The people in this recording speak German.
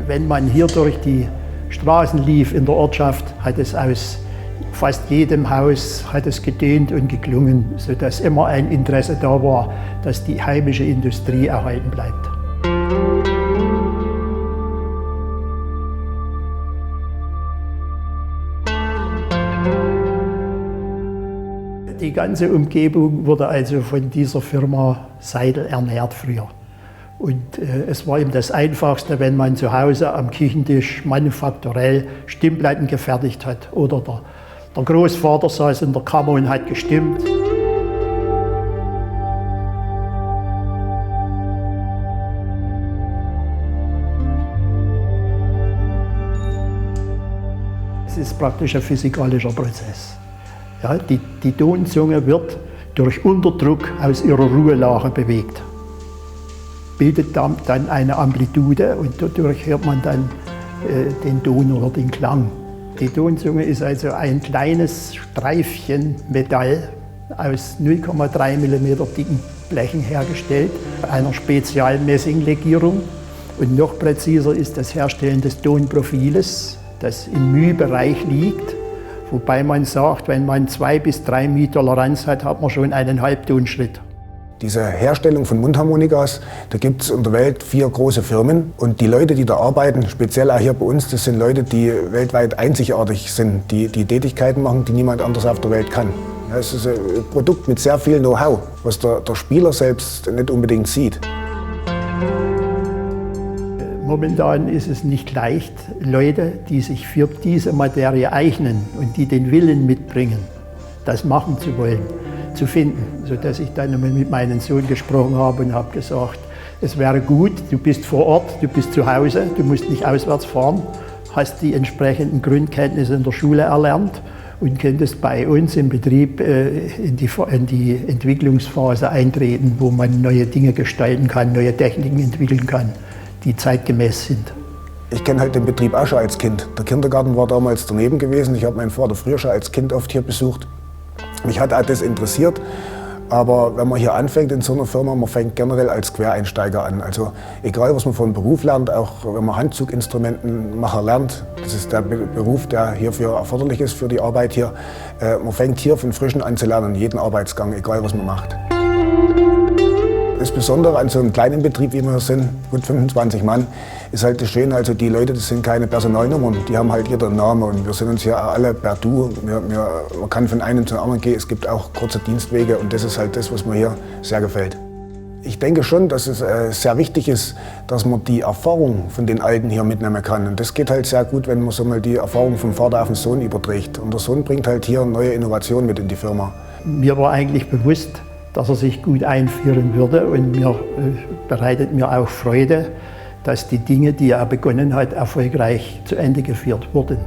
Wenn man hier durch die Straßen lief in der Ortschaft, hat es aus fast jedem Haus hat es getönt und geklungen, sodass immer ein Interesse da war, dass die heimische Industrie erhalten bleibt. Die ganze Umgebung wurde also von dieser Firma Seidel ernährt früher. Und es war eben das Einfachste, wenn man zu Hause am Küchentisch manufakturell Stimmplatten gefertigt hat. Oder der Großvater saß in der Kammer und hat gestimmt. Es ist praktisch ein physikalischer Prozess. Ja, die Tonzunge wird durch Unterdruck aus ihrer Ruhelage bewegt, bildet dann eine Amplitude und dadurch hört man dann den Ton oder den Klang. Die Tonzunge ist also ein kleines Streifchen Metall aus 0,3 mm dicken Blechen hergestellt, einer Spezialmessinglegierung. Und noch präziser ist das Herstellen des Tonprofiles, das im μ-Bereich liegt. Wobei man sagt, wenn man 2 bis 3 μ Toleranz hat, hat man schon einen Halbtonschritt. Diese Herstellung von Mundharmonikas, da gibt es in der Welt 4 große Firmen. Und die Leute, die da arbeiten, speziell auch hier bei uns, das sind Leute, die weltweit einzigartig sind, die Tätigkeiten machen, die niemand anders auf der Welt kann. Es ist ein Produkt mit sehr viel Know-how, was der Spieler selbst nicht unbedingt sieht. Momentan ist es nicht leicht, Leute, die sich für diese Materie eignen und die den Willen mitbringen, das machen zu wollen, zu finden. Sodass ich dann mit meinem Sohn gesprochen habe und habe gesagt, es wäre gut, du bist vor Ort, du bist zu Hause, du musst nicht auswärts fahren, hast die entsprechenden Grundkenntnisse in der Schule erlernt und könntest bei uns im Betrieb in die Entwicklungsphase eintreten, wo man neue Dinge gestalten kann, neue Techniken entwickeln kann, die zeitgemäß sind. Ich kenne halt den Betrieb auch schon als Kind. Der Kindergarten war damals daneben gewesen. Ich habe meinen Vater früher schon als Kind oft hier besucht. Mich hat auch das interessiert. Aber wenn man hier anfängt in so einer Firma, man fängt generell als Quereinsteiger an. Also egal, was man vom Beruf lernt, auch wenn man Handzuginstrumentenmacher lernt, das ist der Beruf, der hierfür erforderlich ist für die Arbeit hier. Man fängt hier von Frischen an zu lernen, jeden Arbeitsgang, egal was man macht. Das Besondere an so einem kleinen Betrieb, wie wir sind, gut 25 Mann, ist halt das Schöne, also die Leute, das sind keine Personalnummern, die haben halt ihren Namen und wir sind uns ja alle per Du. Man kann von einem zum anderen gehen, es gibt auch kurze Dienstwege und das ist halt das, was mir hier sehr gefällt. Ich denke schon, dass es sehr wichtig ist, dass man die Erfahrung von den Alten hier mitnehmen kann. Und das geht halt sehr gut, wenn man so mal die Erfahrung vom Vater auf den Sohn überträgt. Und der Sohn bringt halt hier neue Innovationen mit in die Firma. Mir war eigentlich bewusst, dass er sich gut einführen würde und bereitet mir auch Freude, dass die Dinge, die er begonnen hat, erfolgreich zu Ende geführt wurden.